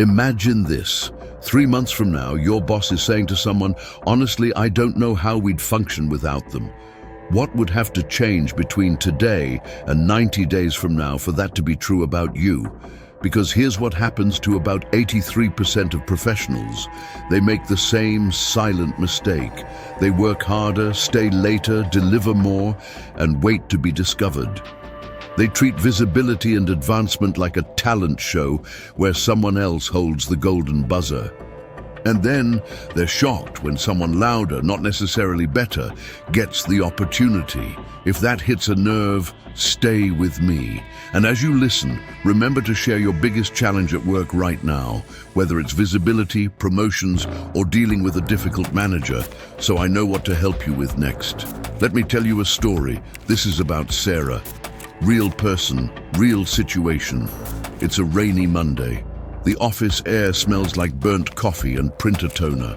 Imagine this. 3 months from now, your boss is saying to someone, honestly, I don't know how we'd function without them. What would have to change between today and 90 days from now for that to be true about you? Because here's what happens to about 83% of professionals. They make the same silent mistake. They work harder, stay later, deliver more, and wait to be discovered. They treat visibility and advancement like a talent show where someone else holds the golden buzzer. And then they're shocked when someone louder, not necessarily better, gets the opportunity. If that hits a nerve, stay with me. And as you listen, remember to share your biggest challenge at work right now, whether it's visibility, promotions, or dealing with a difficult manager, so I know what to help you with next. Let me tell you a story. This is about Sarah. Real person, real situation. It's a rainy Monday. The office air smells like burnt coffee and printer toner.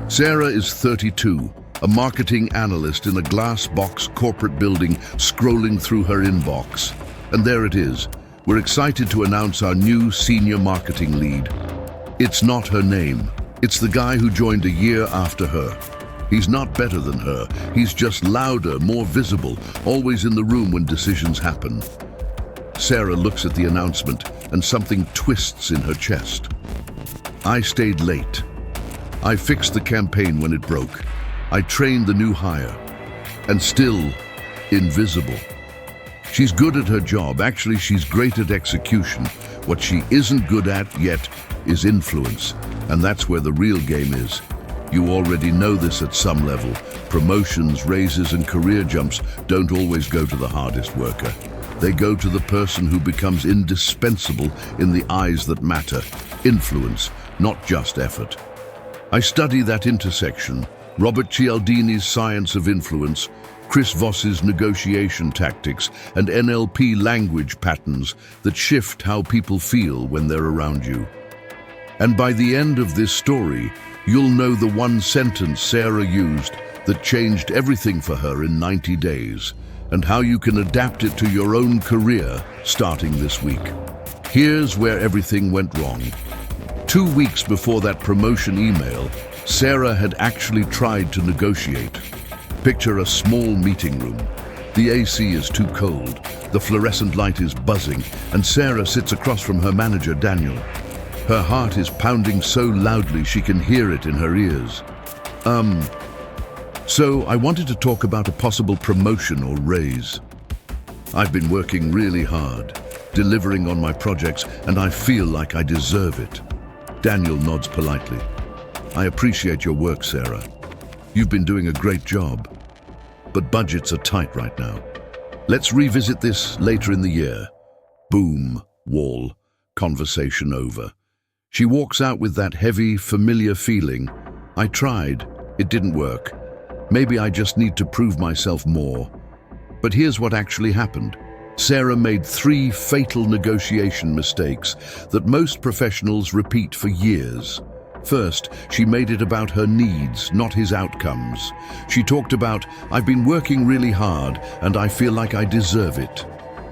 Sarah is 32, a marketing analyst in a glass box corporate building, scrolling through her inbox. And there it is. We're excited to announce our new senior marketing lead. It's not her name. It's the guy who joined a year after her. He's not better than her. He's just louder, more visible, always in the room when decisions happen. Sarah looks at the announcement and something twists in her chest. I stayed late. I fixed the campaign when it broke. I trained the new hire. And still, invisible. She's good at her job. Actually, she's great at execution. What she isn't good at yet is influence. And that's where the real game is. You already know this at some level. Promotions, raises, and career jumps don't always go to the hardest worker. They go to the person who becomes indispensable in the eyes that matter. Influence, not just effort. I study that intersection. Roberet Cialdini's science of influence, Chris Voss's negotiation tactics, and NLP language patterns that shift how people feel when they're around you. And by the end of this story, you'll know the one sentence Sarah used that changed everything for her in 90 days, and how you can adapt it to your own career starting this week. Here's where everything went wrong. 2 weeks before that promotion email, Sarah had actually tried to negotiate. Picture a small meeting room. The AC is too cold, the fluorescent light is buzzing, and Sarah sits across from her manager, Daniel. Her heart is pounding so loudly she can hear it in her ears. So I wanted to talk about a possible promotion or raise. I've been working really hard, delivering on my projects, and I feel like I deserve it. Daniel nods politely. I appreciate your work, Sarah. You've been doing a great job. But budgets are tight right now. Let's revisit this later in the year. Boom, wall, conversation over. She walks out with that heavy, familiar feeling. I tried, it didn't work. Maybe I just need to prove myself more. But here's what actually happened. Sarah made 3 fatal negotiation mistakes that most professionals repeat for years. First, she made it about her needs, not his outcomes. She talked about, I've been working really hard and I feel like I deserve it.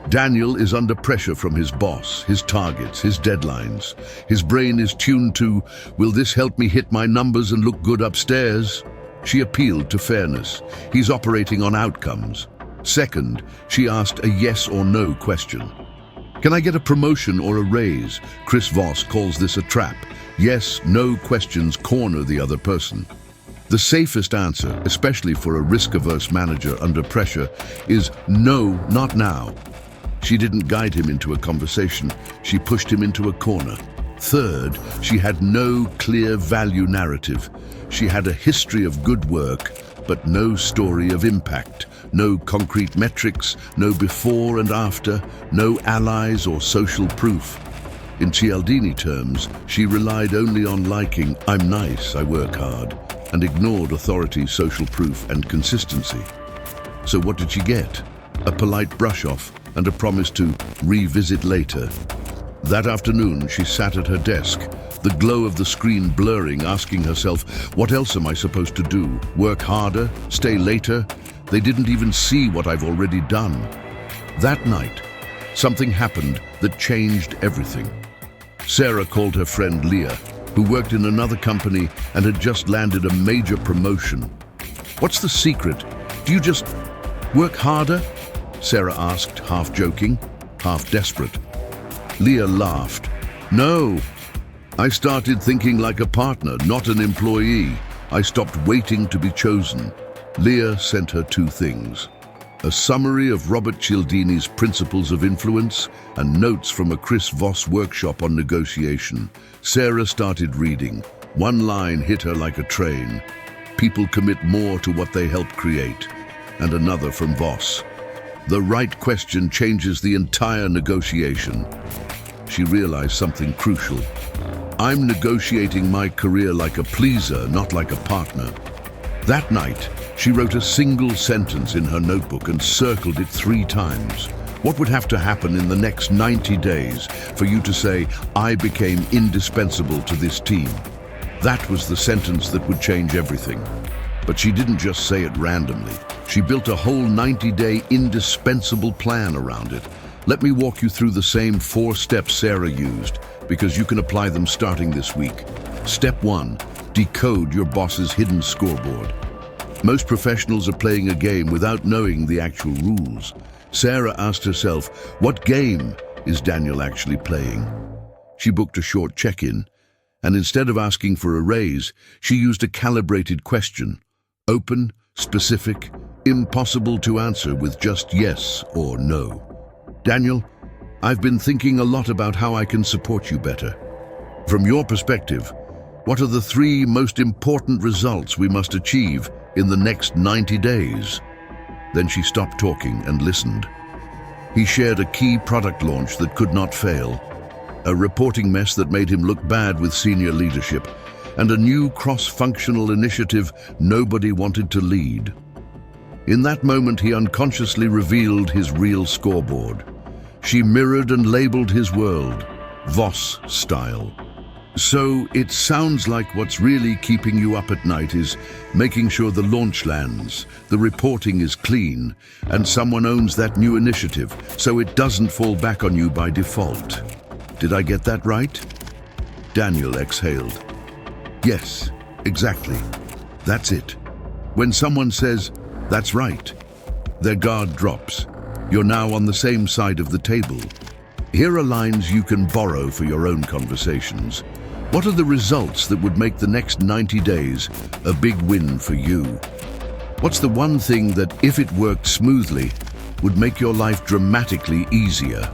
Daniel is under pressure from his boss, his targets, his deadlines. His brain is tuned to, will this help me hit my numbers and look good upstairs? She appealed to fairness. He's operating on outcomes. Second, she asked a yes or no question. Can I get a promotion or a raise? Chris Voss calls this a trap. Yes, no questions corner the other person. The safest answer, especially for a risk-averse manager under pressure, is no, not now. She didn't guide him into a conversation. She pushed him into a corner. Third, she had no clear value narrative. She had a history of good work, but no story of impact, no concrete metrics, no before and after, no allies or social proof. In Cialdini terms, she relied only on liking, I'm nice, I work hard, and ignored authority, social proof, and consistency. So what did she get? A polite brush-off and a promise to revisit later. That afternoon, she sat at her desk, the glow of the screen blurring, asking herself, what else am I supposed to do? Work harder? Stay later? They didn't even see what I've already done. That night, something happened that changed everything. Sarah called her friend Leah, who worked in another company and had just landed a major promotion. "What's the secret? Do you just work harder?" Sarah asked, half joking, half desperate. Leah laughed. "No, I started thinking like a partner, not an employee. I stopped waiting to be chosen." Leah sent her two things: a summary of Roberet Cialdini's Principles of Influence and notes from a Chris Voss workshop on negotiation. Sarah started reading. One line hit her like a train: "People commit more to what they help create." And another from Voss: "The right question changes the entire negotiation." She realized something crucial. "I'm negotiating my career like a pleaser, not like a partner." That night, she wrote a single sentence in her notebook and circled it 3 times. What would have to happen in the next 90 days for you to say, "I became indispensable to this team"? That was the sentence that would change everything. But she didn't just say it randomly. She built a whole 90-day indispensable plan around it. Let me walk you through the same 4 steps Sarah used, because you can apply them starting this week. Step 1. Decode your boss's hidden scoreboard. Most professionals are playing a game without knowing the actual rules. Sarah asked herself, what game is Daniel actually playing? She booked a short check-in, and instead of asking for a raise, she used a calibrated question. Open, specific, impossible to answer with just yes or no. "Daniel, I've been thinking a lot about how I can support you better. From your perspective, what are the 3 most important results we must achieve in the next 90 days? Then she stopped talking and listened. He shared a key product launch that could not fail, a reporting mess that made him look bad with senior leadership, and a new cross-functional initiative nobody wanted to lead. In that moment, he unconsciously revealed his real scoreboard. She mirrored and labeled his world, Voss style. So it sounds like what's really keeping you up at night is making sure the launch lands, the reporting is clean, and someone owns that new initiative so it doesn't fall back on you by default. Did I get that right? Daniel exhaled. Yes, exactly. That's it. When someone says, "That's right," their guard drops. You're now on the same side of the table. Here are lines you can borrow for your own conversations. What are the results that would make the next 90 days a big win for you? What's the one thing that, if it worked smoothly, would make your life dramatically easier?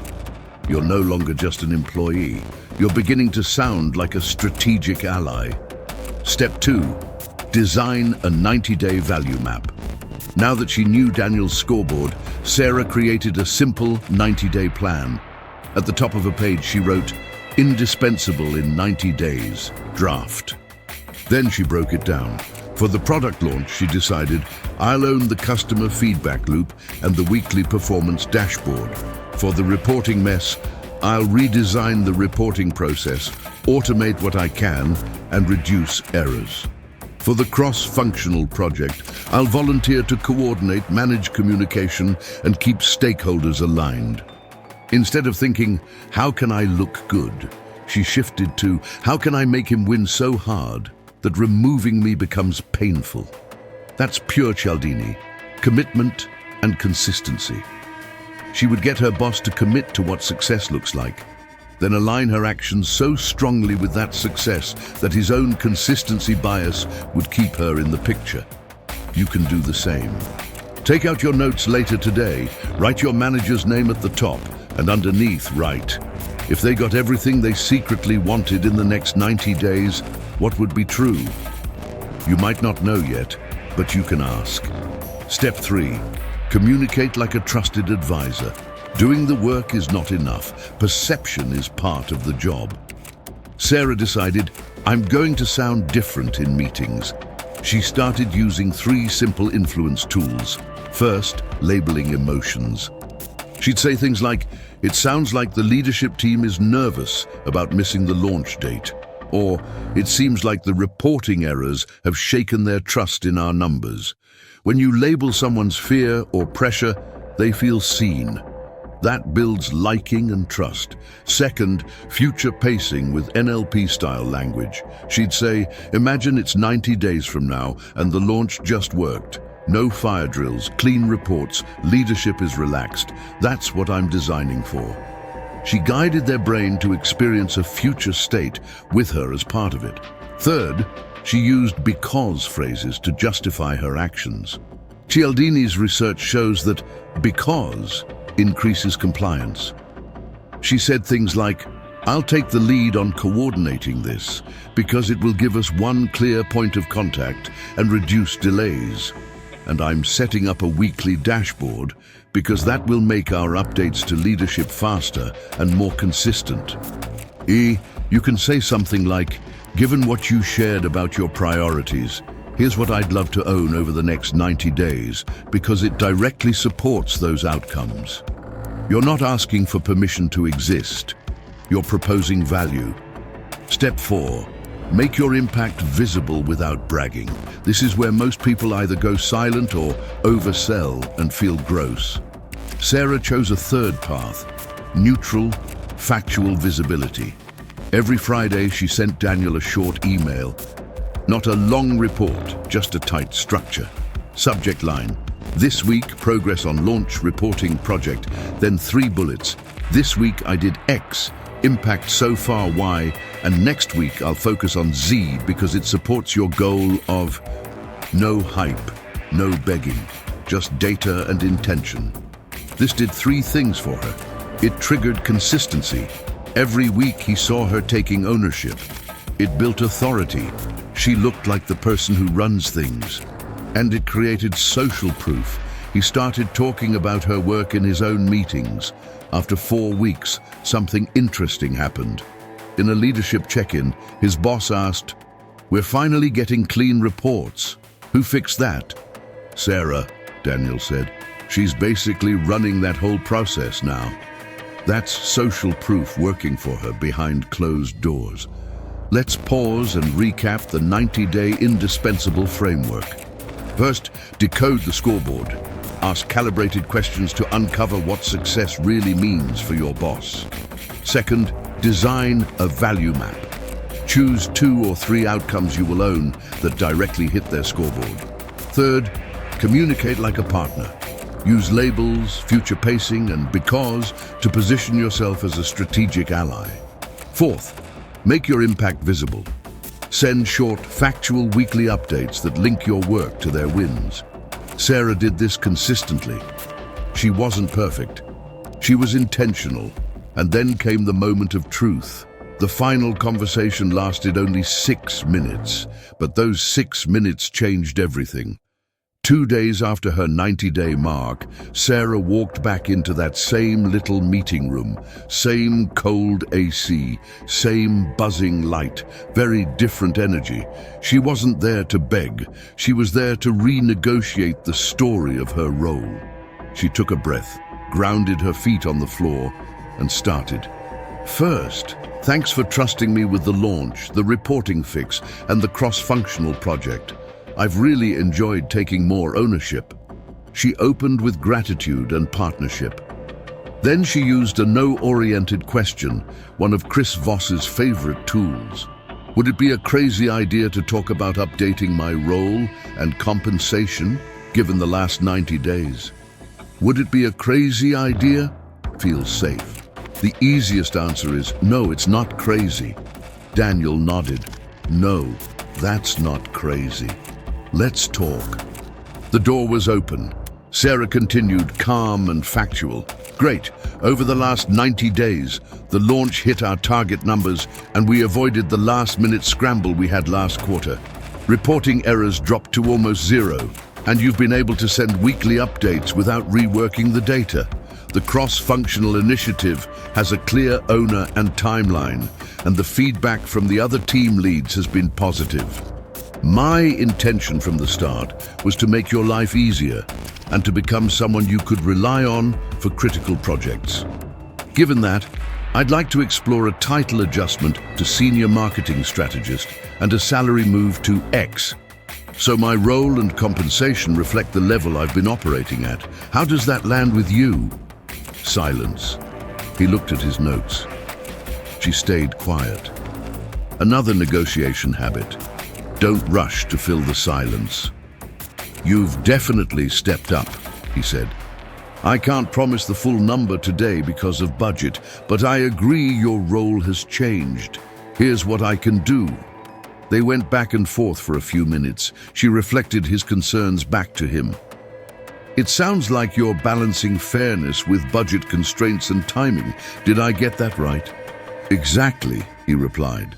You're no longer just an employee. You're beginning to sound like a strategic ally. Step 2, design a 90-day value map. Now that she knew Daniel's scoreboard, Sarah created a simple 90-day plan. At the top of a page, she wrote, "Indispensable in 90 days, draft." Then she broke it down. For the product launch, she decided, I'll own the customer feedback loop and the weekly performance dashboard. For the reporting mess, I'll redesign the reporting process, automate what I can, and reduce errors. For the cross-functional project, I'll volunteer to coordinate, manage communication, and keep stakeholders aligned. Instead of thinking, how can I look good? She shifted to, how can I make him win so hard that removing me becomes painful? That's pure Cialdini, commitment and consistency. She would get her boss to commit to what success looks like, then align her actions so strongly with that success that his own consistency bias would keep her in the picture. You can do the same. Take out your notes later today, write your manager's name at the top, and underneath write, if they got everything they secretly wanted in the next 90 days, what would be true? You might not know yet, but you can ask. Step 3, communicate like a trusted advisor. Doing the work is not enough. Perception is part of the job. Sarah decided, I'm going to sound different in meetings. She started using 3 simple influence tools. First, labeling emotions. She'd say things like, it sounds like the leadership team is nervous about missing the launch date. Or, it seems like the reporting errors have shaken their trust in our numbers. When you label someone's fear or pressure, they feel seen. That builds liking and trust. Second, future pacing with NLP-style language. She'd say, imagine it's 90 days from now and the launch just worked. No fire drills, clean reports, leadership is relaxed. That's what I'm designing for. She guided their brain to experience a future state with her as part of it. Third, she used because phrases to justify her actions. Cialdini's research shows that because increases compliance. She said things like, I'll take the lead on coordinating this because it will give us one clear point of contact and reduce delays. And I'm setting up a weekly dashboard because that will make our updates to leadership faster and more consistent. You can say something like, given what you shared about your priorities, here's what I'd love to own over the next 90 days because it directly supports those outcomes. You're not asking for permission to exist. You're proposing value. Step 4. Make your impact visible without bragging. This is where most people either go silent or oversell and feel gross. Sarah chose a third path, neutral, factual visibility. Every Friday, she sent Daniel a short email. Not a long report, just a tight structure. Subject line, this week, progress on launch reporting project. Then 3 bullets. This week I did X, impact so far Y, and next week I'll focus on Z because it supports your goal of no hype, no begging, just data and intention. This did 3 things for her. It triggered consistency. Every week he saw her taking ownership. It built authority. She looked like the person who runs things. And it created social proof. He started talking about her work in his own meetings. After 4 weeks, something interesting happened. In a leadership check-in, his boss asked, "We're finally getting clean reports. Who fixed that?" "Sarah," Daniel said. "She's basically running that whole process now." That's social proof working for her behind closed doors. Let's pause and recap the 90-day indispensable framework. First, decode the scoreboard. Ask calibrated questions to uncover what success really means for your boss. Second, design a value map. Choose 2 or 3 outcomes you will own that directly hit their scoreboard. Third, communicate like a partner. Use labels, future pacing, and because to position yourself as a strategic ally. Fourth, make your impact visible. Send short, factual weekly updates that link your work to their wins. Sarah did this consistently. She wasn't perfect. She was intentional. And then came the moment of truth. The final conversation lasted only 6 minutes, but those 6 minutes changed everything. 2 days after her 90-day mark, Sarah walked back into that same little meeting room, same cold AC, same buzzing light, very different energy. She wasn't there to beg. She was there to renegotiate the story of her role. She took a breath, grounded her feet on the floor, and started. First, thanks for trusting me with the launch, the reporting fix, and the cross-functional project. I've really enjoyed taking more ownership. She opened with gratitude and partnership. Then she used a no-oriented question, one of Chris Voss's favorite tools. Would it be a crazy idea to talk about updating my role and compensation given the last 90 days? Would it be a crazy idea? Feels safe. The easiest answer is, no, it's not crazy. Daniel nodded. No, that's not crazy. Let's talk. The door was open. Sarah continued, calm and factual. Great. Over the last 90 days, the launch hit our target numbers and we avoided the last-minute scramble we had last quarter. Reporting errors dropped to almost 0, and you've been able to send weekly updates without reworking the data. The cross-functional initiative has a clear owner and timeline, and the feedback from the other team leads has been positive. My intention from the start was to make your life easier and to become someone you could rely on for critical projects. Given that, I'd like to explore a title adjustment to Senior Marketing Strategist and a salary move to X. So my role and compensation reflect the level I've been operating at. How does that land with you? Silence. He looked at his notes. She stayed quiet. Another negotiation habit. Don't rush to fill the silence. You've definitely stepped up, he said. I can't promise the full number today because of budget, but I agree your role has changed. Here's what I can do. They went back and forth for a few minutes. She reflected his concerns back to him. It sounds like you're balancing fairness with budget constraints and timing. Did I get that right? Exactly, he replied.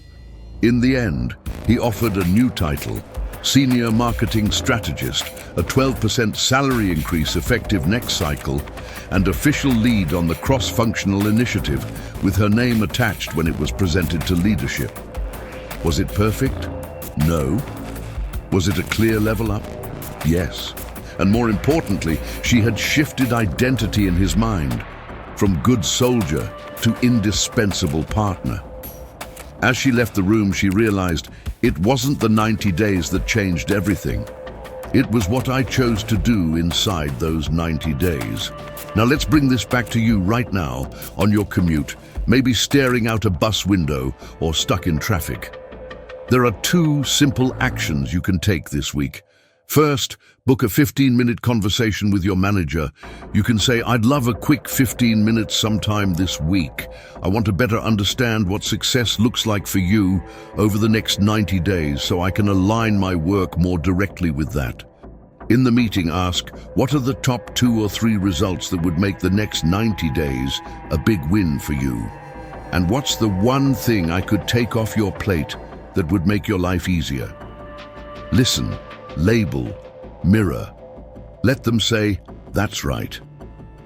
In the end, he offered a new title, Senior Marketing Strategist, a 12% salary increase effective next cycle, and official lead on the cross-functional initiative, with her name attached when it was presented to leadership. Was it perfect? No. Was it a clear level up? Yes. And more importantly, she had shifted identity in his mind, from good soldier to indispensable partner. As she left the room, she realized it wasn't the 90 days that changed everything. It was what I chose to do inside those 90 days. Now let's bring this back to you right now on your commute, maybe staring out a bus window or stuck in traffic. There are 2 simple actions you can take this week. First, book a 15-minute conversation with your manager. You can say, I'd love a quick 15 minutes sometime this week. I want to better understand what success looks like for you over the next 90 days so I can align my work more directly with that. In the meeting, ask, what are the top 2 or 3 results that would make the next 90 days a big win for you? And what's the one thing I could take off your plate that would make your life easier? Listen. Label, mirror. Let them say, that's right.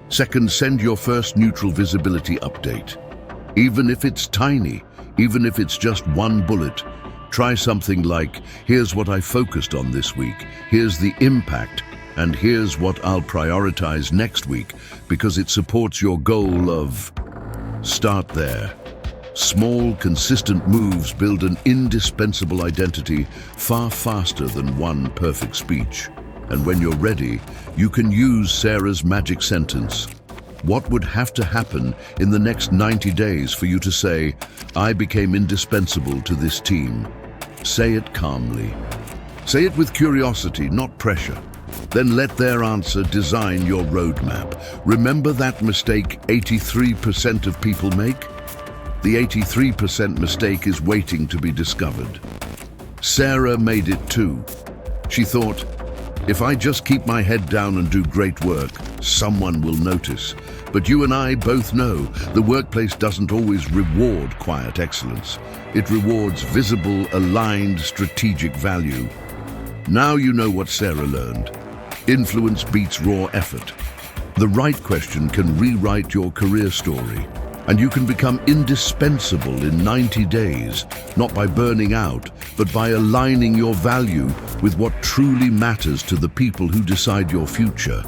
Second, send your first neutral visibility update. Even if it's tiny, even if it's just 1 bullet, try something like, here's what I focused on this week, here's the impact, and here's what I'll prioritize next week, because it supports your goal of... Start there. Small, consistent moves build an indispensable identity far faster than one perfect speech. And when you're ready, you can use Sarah's magic sentence. What would have to happen in the next 90 days for you to say, I became indispensable to this team? Say it calmly. Say it with curiosity, not pressure. Then let their answer design your roadmap. Remember that mistake 83% of people make? The 83% mistake is waiting to be discovered. Sarah made it too. She thought, if I just keep my head down and do great work, someone will notice. But you and I both know the workplace doesn't always reward quiet excellence. It rewards visible, aligned, strategic value. Now you know what Sarah learned. Influence beats raw effort. The right question can rewrite your career story. And you can become indispensable in 90 days, not by burning out, but by aligning your value with what truly matters to the people who decide your future.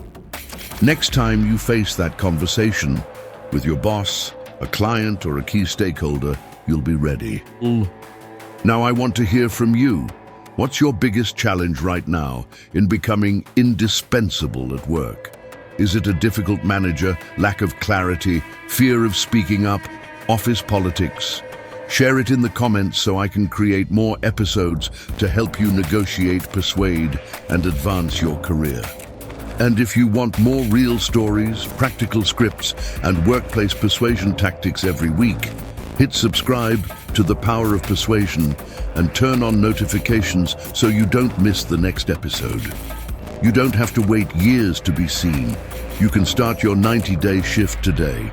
Next time you face that conversation with your boss, a client, or a key stakeholder, you'll be ready. Now I want to hear from you. What's your biggest challenge right now in becoming indispensable at work? Is it a difficult manager, lack of clarity, fear of speaking up, office politics? Share it in the comments so I can create more episodes to help you negotiate, persuade, and advance your career. And if you want more real stories, practical scripts, and workplace persuasion tactics every week, hit subscribe to The Power of Persuasion and turn on notifications so you don't miss the next episode. You don't have to wait years to be seen. You can start your 90-day shift today.